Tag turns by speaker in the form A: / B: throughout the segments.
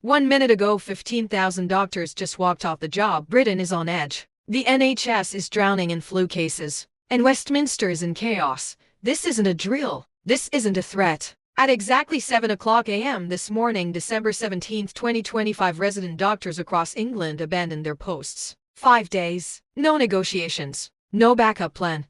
A: 1 minute ago, 15,000 doctors just walked off the job. Britain is on edge. The NHS is drowning in flu cases. And Westminster is in chaos. This isn't a drill. This isn't a threat. At exactly 7 o'clock a.m. this morning, December 17, 2025, resident doctors across England abandoned their posts. 5 days. No negotiations. No backup plan.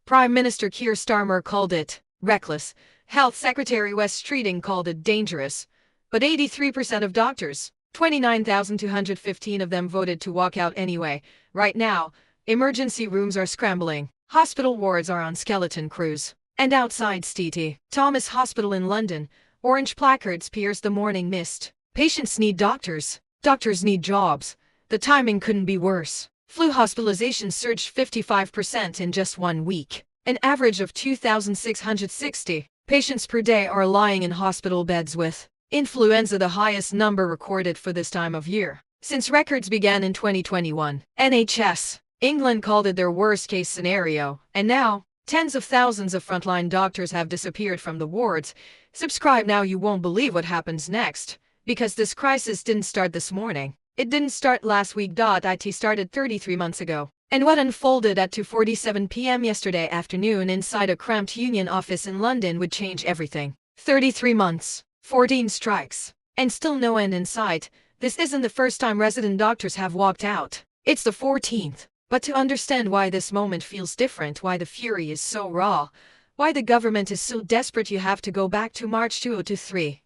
A: Prime Minister Keir Starmer called it reckless. Health Secretary Wes Streeting called it dangerous. But 83% of doctors, 29,215 of them, voted to walk out anyway. Right now, emergency rooms are scrambling. Hospital wards are on skeleton crews. And outside St. Thomas Hospital in London, orange placards pierce the morning mist. Patients need doctors. Doctors need jobs. The timing couldn't be worse. Flu hospitalizations surged 55% in just 1 week. An average of 2,660 patients per day are lying in hospital beds with influenza, the highest number recorded for this time of year since records began in 2021. NHS England called it their worst-case scenario, and now tens of thousands of frontline doctors have disappeared from the wards. Subscribe now, you won't believe what happens next, because this crisis didn't start this morning. It didn't start last week. It started 33 months ago. And what unfolded at 2:47 p.m. yesterday afternoon inside a cramped union office in London would change everything. 33 months, 14 strikes, and still no end in sight. This isn't the first time resident doctors have walked out. It's the 14th. But to understand why this moment feels different, why the fury is so raw, why the government is so desperate, you have to go back to March 2023.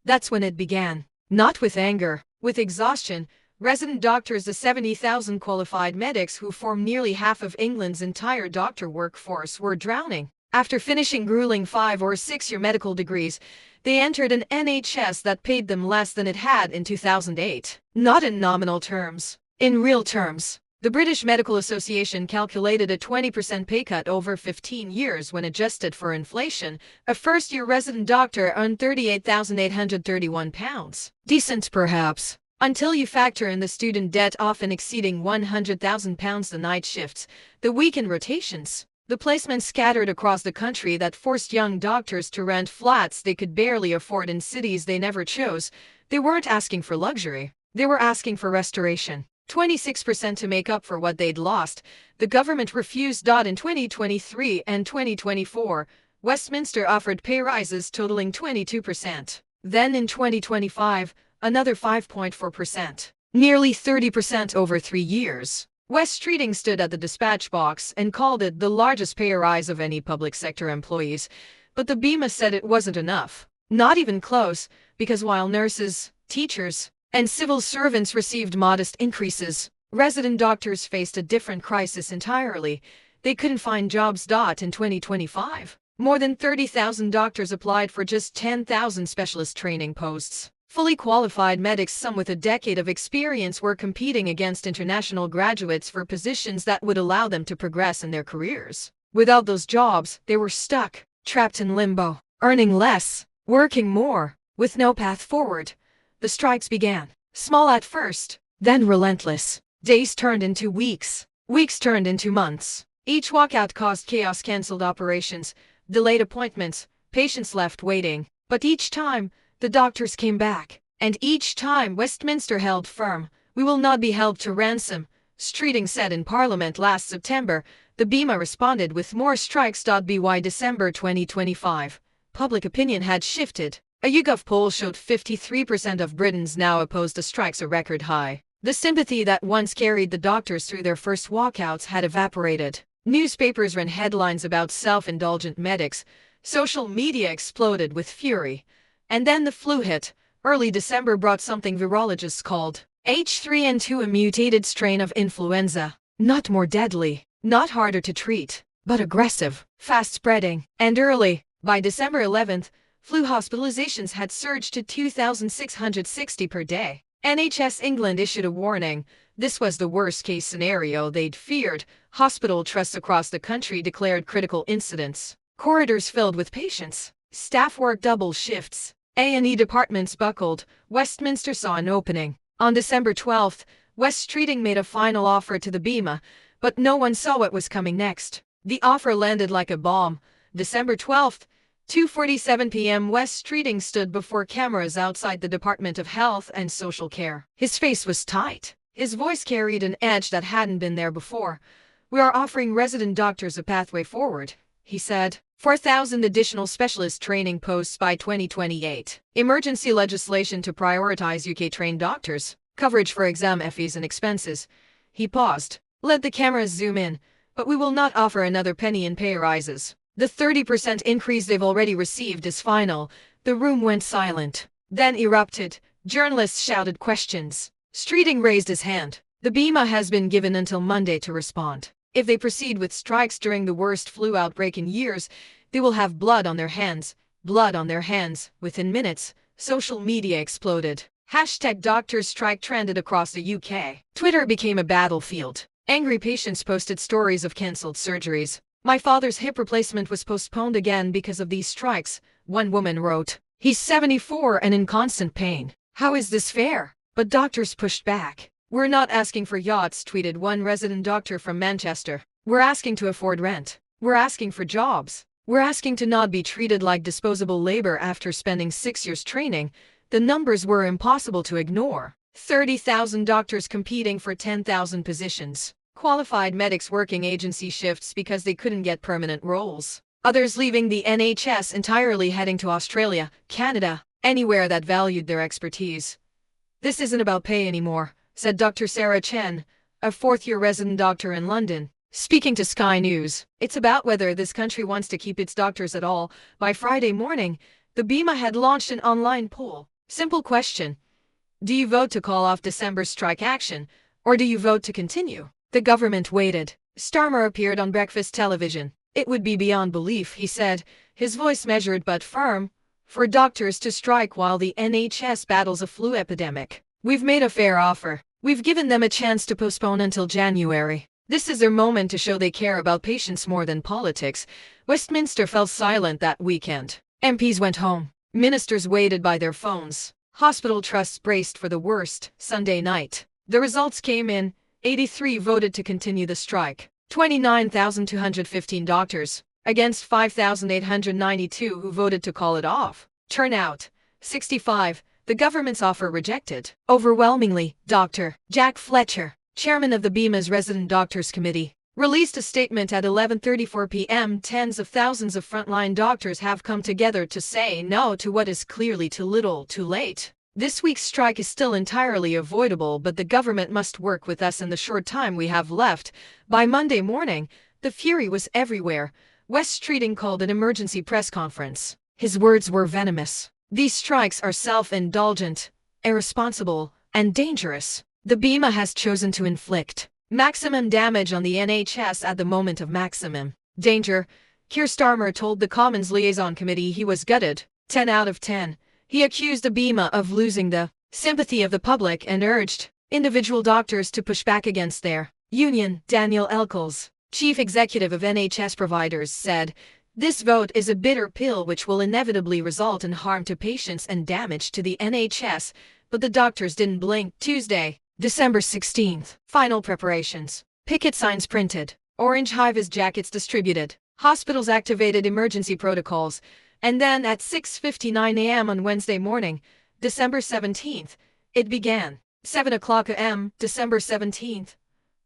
A: That's when it began. Not with anger, with exhaustion. Resident doctors, the 70,000 qualified medics who form nearly half of England's entire doctor workforce, were drowning. After finishing grueling 5- or 6-year medical degrees, they entered an NHS that paid them less than it had in 2008. Not in nominal terms, in real terms. The British Medical Association calculated a 20% pay cut over 15 years when adjusted for inflation. A first-year resident doctor earned £38,831. Decent, perhaps, until you factor in the student debt often exceeding £100,000, the night shifts, the weekend rotations, the placements scattered across the country that forced young doctors to rent flats they could barely afford in cities they never chose. They weren't asking for luxury. They were asking for restoration. 26% to make up for what they'd lost. The government refused. In 2023 and 2024, Westminster offered pay rises totaling 22%. Then in 2025, another 5.4%. Nearly 30% over 3 years. Wes Streeting stood at the dispatch box and called it the largest pay rise of any public sector employees. But the BIMA said it wasn't enough. Not even close, because while nurses, teachers, and civil servants received modest increases, resident doctors faced a different crisis entirely. They couldn't find jobs. In 2025, more than 30,000 doctors applied for just 10,000 specialist training posts. Fully qualified medics, some with a decade of experience, were competing against international graduates for positions that would allow them to progress in their careers. Without those jobs, they were stuck, trapped in limbo, earning less, working more, with no path forward. The strikes began, small at first, then relentless. Days turned into weeks. Weeks turned into months. Each walkout caused chaos, canceled operations, delayed appointments, patients left waiting. But each time, the doctors came back. And each time, Westminster held firm. We will not be held to ransom, Streeting said in Parliament last September. The BIMA responded with more strikes. By December 2025, public opinion had shifted. A YouGov poll showed 53% of Britons now opposed the strikes, a record high. The sympathy that once carried the doctors through their first walkouts had evaporated. Newspapers ran headlines about self-indulgent medics. Social media exploded with fury. And then the flu hit. Early December brought something virologists called H3N2, a mutated strain of influenza. Not more deadly, not harder to treat, but aggressive, fast-spreading, and early. By December 11th, flu hospitalizations had surged to 2,660 per day. NHS England issued a warning. This was the worst-case scenario they'd feared. Hospital trusts across the country declared critical incidents. Corridors filled with patients. Staff worked double shifts. A&E departments buckled. Westminster saw an opening. On December 12th, Wes Streeting made a final offer to the BIMA, but no one saw what was coming next. The offer landed like a bomb. December 12th, 2:47 p.m. West Streeting stood before cameras outside the Department of Health and Social Care. His face was tight. His voice carried an edge that hadn't been there before. "We are offering resident doctors a pathway forward," he said. 4,000 additional specialist training posts by 2028. Emergency legislation to prioritize UK-trained doctors. Coverage for exam fees and expenses. He paused. "Let the cameras zoom in, but we will not offer another penny in pay rises. The 30% increase they've already received is final." The room went silent, then erupted. Journalists shouted questions. Streeting raised his hand. "The BEMA has been given until Monday to respond. If they proceed with strikes during the worst flu outbreak in years, they will have blood on their hands." Blood on their hands. Within minutes, social media exploded. #doctors strike trended across the UK. Twitter became a battlefield. Angry patients posted stories of cancelled surgeries. "My father's hip replacement was postponed again because of these strikes," one woman wrote. "He's 74 and in constant pain. How is this fair?" But doctors pushed back. "We're not asking for yachts," tweeted one resident doctor from Manchester. "We're asking to afford rent. We're asking for jobs. We're asking to not be treated like disposable labor." After spending 6 years training, the numbers were impossible to ignore. 30,000 doctors competing for 10,000 positions. Qualified medics working agency shifts because they couldn't get permanent roles. Others leaving the NHS entirely, heading to Australia, Canada, anywhere that valued their expertise. "This isn't about pay anymore," said Dr. Sarah Chen, a fourth-year resident doctor in London, speaking to Sky News. "It's about whether this country wants to keep its doctors at all." By Friday morning, the BEMA had launched an online poll. Simple question: do you vote to call off December's strike action, or do you vote to continue? The government waited. Starmer appeared on breakfast television. "It would be beyond belief," he said, his voice measured but firm, "for doctors to strike while the NHS battles a flu epidemic. We've made a fair offer. We've given them a chance to postpone until January. This is their moment to show they care about patients more than politics." Westminster fell silent that weekend. MPs went home. Ministers waited by their phones. Hospital trusts braced for the worst. Sunday night, the results came in. 83 voted to continue the strike. 29,215 doctors, against 5,892 who voted to call it off. Turnout: 65. The government's offer rejected. Overwhelmingly. Dr. Jack Fletcher, chairman of the BEMA's Resident Doctors Committee, released a statement at 11:34 p.m. Tens of thousands of frontline doctors have come together to say no to what is clearly too little, too late. "This week's strike is still entirely avoidable, but the government must work with us in the short time we have left." By Monday morning, the fury was everywhere. West Streeting called an emergency press conference. His words were venomous. "These strikes are self-indulgent, irresponsible, and dangerous. The BEMA has chosen to inflict maximum damage on the NHS at the moment of maximum danger." Keir Starmer told the Commons Liaison Committee he was gutted. 10 out of 10. He accused the BEMA of losing the sympathy of the public and urged individual doctors to push back against their union. Daniel Elkels, chief executive of NHS providers, said, "This vote is a bitter pill which will inevitably result in harm to patients and damage to the NHS." But the doctors didn't blink. Tuesday, December 16th. Final preparations. Picket signs printed. Orange high-vis jackets distributed. Hospitals activated emergency protocols. And then at 6:59 a.m. on Wednesday morning, December 17th, it began. 7 o'clock a.m., December 17th,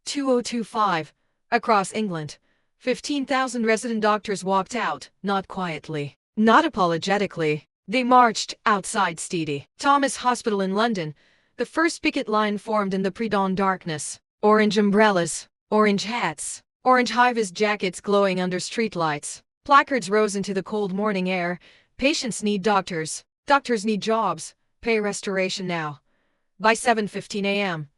A: 2025. Across England, 15,000 resident doctors walked out, not quietly, not apologetically. They marched outside St. Thomas Hospital in London. The first picket line formed in the pre-dawn darkness. Orange umbrellas, orange hats, orange high-vis jackets glowing under streetlights. Placards rose into the cold morning air. "Patients need doctors. Doctors need jobs. Pay restoration now." By 7:15 a.m.,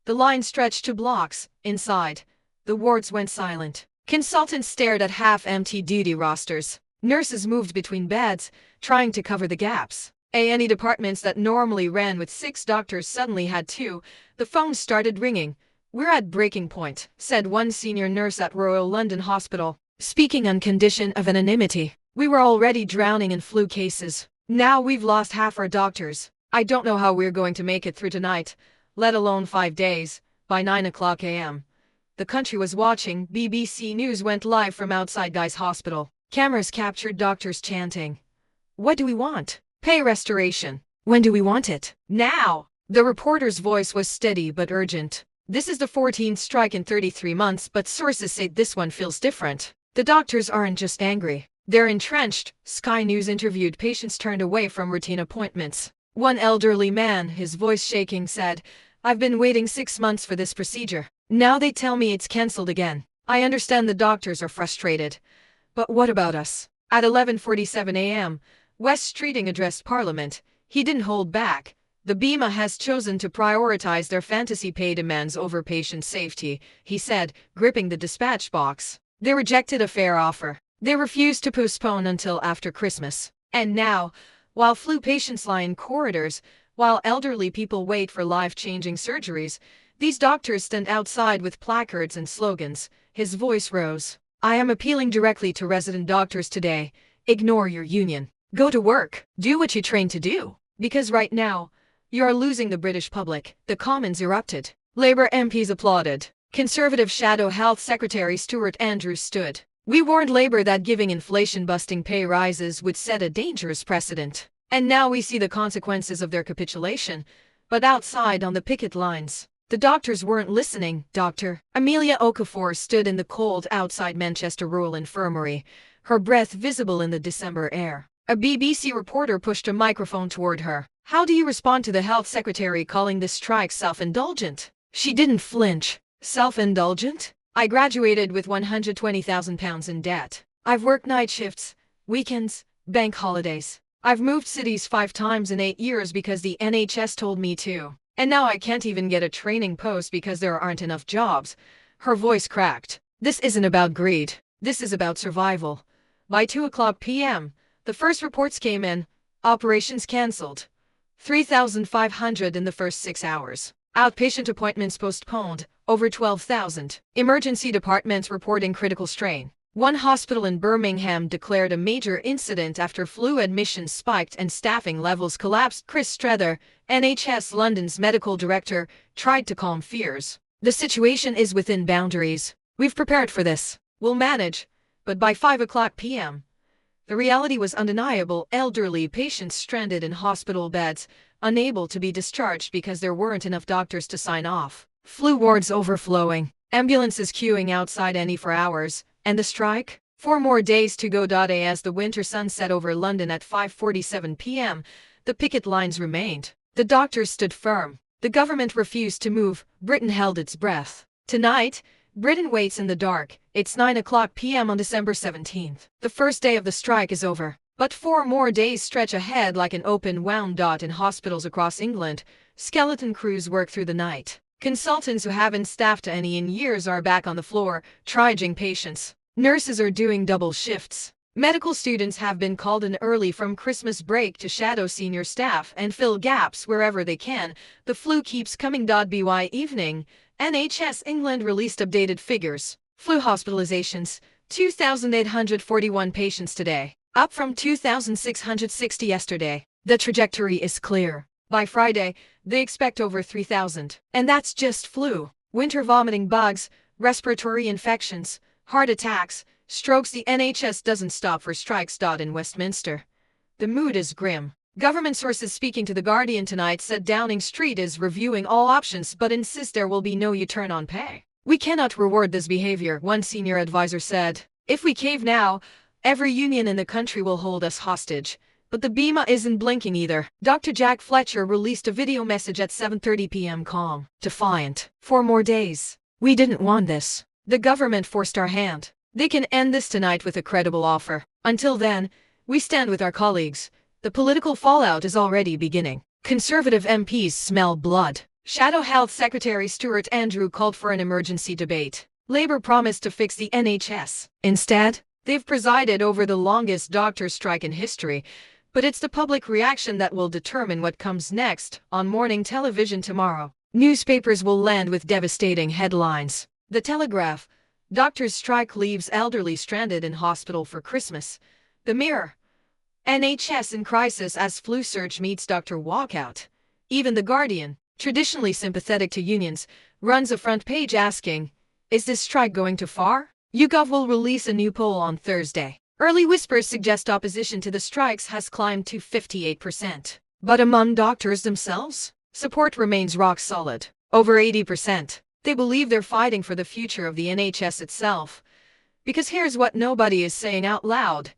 A: the line stretched to blocks. Inside, the wards went silent. Consultants stared at half-empty duty rosters. Nurses moved between beds, trying to cover the gaps. A&E departments that normally ran with 6 doctors suddenly had 2. The phone started ringing. "We're at breaking point," said one senior nurse at Royal London Hospital, speaking on condition of anonymity. "We were already drowning in flu cases. Now we've lost half our doctors. I don't know how we're going to make it through tonight, let alone 5 days." By 9 o'clock a.m., the country was watching. BBC News went live from outside Guy's Hospital. Cameras captured doctors chanting, "What do we want? Pay restoration. When do we want it? Now!" The reporter's voice was steady but urgent. "This is the 14th strike in 33 months, but sources say this one feels different. The doctors aren't just angry. They're entrenched." Sky News interviewed patients turned away from routine appointments. One elderly man, his voice shaking, said, "I've been waiting 6 months for this procedure. Now they tell me it's cancelled again. I understand the doctors are frustrated. But what about us?" At 11:47 a.m., West Streeting addressed Parliament. He didn't hold back. "The BEMA has chosen to prioritize their fantasy pay demands over patient safety," he said, gripping the dispatch box. "They rejected a fair offer. They refused to postpone until after Christmas. And now, while flu patients lie in corridors, while elderly people wait for life-changing surgeries, these doctors stand outside with placards and slogans." His voice rose. "I am appealing directly to resident doctors today. Ignore your union. Go to work. Do what you trained to do. Because right now, you are losing the British public." The Commons erupted. Labour MPs applauded. Conservative Shadow Health Secretary Stuart Andrews stood. "We warned Labour that giving inflation-busting pay rises would set a dangerous precedent. And now we see the consequences of their capitulation." But outside on the picket lines, the doctors weren't listening. Dr. Amelia Okafor stood in the cold outside Manchester Rural Infirmary, her breath visible in the December air. A BBC reporter pushed a microphone toward her. "How do you respond to the health secretary calling this strike self-indulgent?" She didn't flinch. "Self-indulgent? I graduated with £120,000 in debt. I've worked night shifts, weekends, bank holidays. I've moved cities 5 times in 8 years because the NHS told me to. And now I can't even get a training post because there aren't enough jobs." Her voice cracked. "This isn't about greed. This is about survival." By 2 p.m., the first reports came in. Operations cancelled. 3,500 in the first 6 hours. Outpatient appointments postponed, over 12,000. Emergency departments reporting critical strain. One hospital in Birmingham declared a major incident after flu admissions spiked and staffing levels collapsed. Chris Strether, NHS London's medical director, tried to calm fears. "The situation is within boundaries. We've prepared for this. We'll manage." But by 5 p.m., the reality was undeniable. Elderly patients stranded in hospital beds, unable to be discharged because there weren't enough doctors to sign off. Flu wards overflowing, ambulances queuing outside NE for hours. And the strike? 4 more days to go. As the winter sun set over London at 5:47 p.m., the picket lines remained. The doctors stood firm. The government refused to move. Britain held its breath. Tonight, Britain waits in the dark. It's 9 p.m. on December 17th. The first day of the strike is over. But 4 more days stretch ahead like an open wound dot in hospitals across England. Skeleton crews work through the night. Consultants who haven't staffed any in years are back on the floor, triaging patients. Nurses are doing double shifts. Medical students have been called in early from Christmas break to shadow senior staff and fill gaps wherever they can. The flu keeps coming. By evening, NHS England released updated figures. Flu hospitalizations, 2,841 patients today, up from 2,660 yesterday. The trajectory is clear. By Friday, they expect over 3,000. And that's just flu. Winter vomiting bugs, respiratory infections, heart attacks, strokes. The NHS doesn't stop for strikes. In Westminster, the mood is grim. Government sources speaking to The Guardian tonight said Downing Street is reviewing all options but insists there will be no U-turn on pay. "We cannot reward this behavior," one senior advisor said. "If we cave now, every union in the country will hold us hostage." But the BEMA isn't blinking either. Dr. Jack Fletcher released a video message at 7:30 p.m. calm, defiant. 4 more days. "We didn't want this. The government forced our hand. They can end this tonight with a credible offer. Until then, we stand with our colleagues. The political fallout is already beginning." Conservative MPs smell blood. Shadow Health Secretary Stuart Andrews called for an emergency debate. Labour promised to fix the NHS. Instead, they've presided over the longest doctor strike in history. But it's the public reaction that will determine what comes next. On morning television tomorrow, newspapers will land with devastating headlines. The Telegraph: doctors' strike leaves elderly stranded in hospital for Christmas. The Mirror: NHS in crisis as flu surge meets doctor walkout. Even The Guardian, traditionally sympathetic to unions, runs a front page asking, is this strike going too far? YouGov will release a new poll on Thursday. Early whispers suggest opposition to the strikes has climbed to 58%. But among doctors themselves, support remains rock solid. Over 80%. They believe they're fighting for the future of the NHS itself. Because here's what nobody is saying out loud.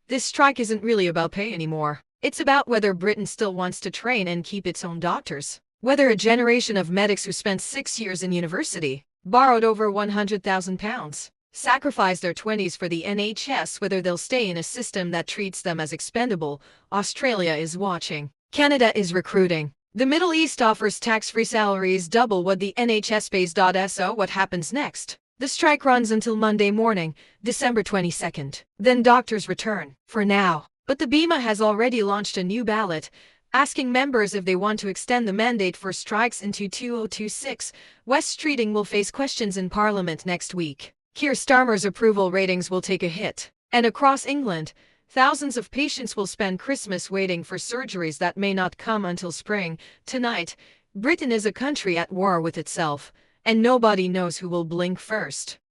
A: This strike isn't really about pay anymore. It's about whether Britain still wants to train and keep its own doctors. Whether a generation of medics who spent 6 years in university, borrowed over £100,000, sacrificed their 20s for the NHS, whether they'll stay in a system that treats them as expendable. Australia is watching. Canada is recruiting. The Middle East offers tax-free salaries double what the NHS pays. So what happens next? The strike runs until Monday morning, December 22nd. Then doctors return, for now. But the BEMA has already launched a new ballot, asking members if they want to extend the mandate for strikes into 2026. West Streeting will face questions in Parliament next week. Keir Starmer's approval ratings will take a hit. And across England, thousands of patients will spend Christmas waiting for surgeries that may not come until spring. Tonight, Britain is a country at war with itself, and nobody knows who will blink first.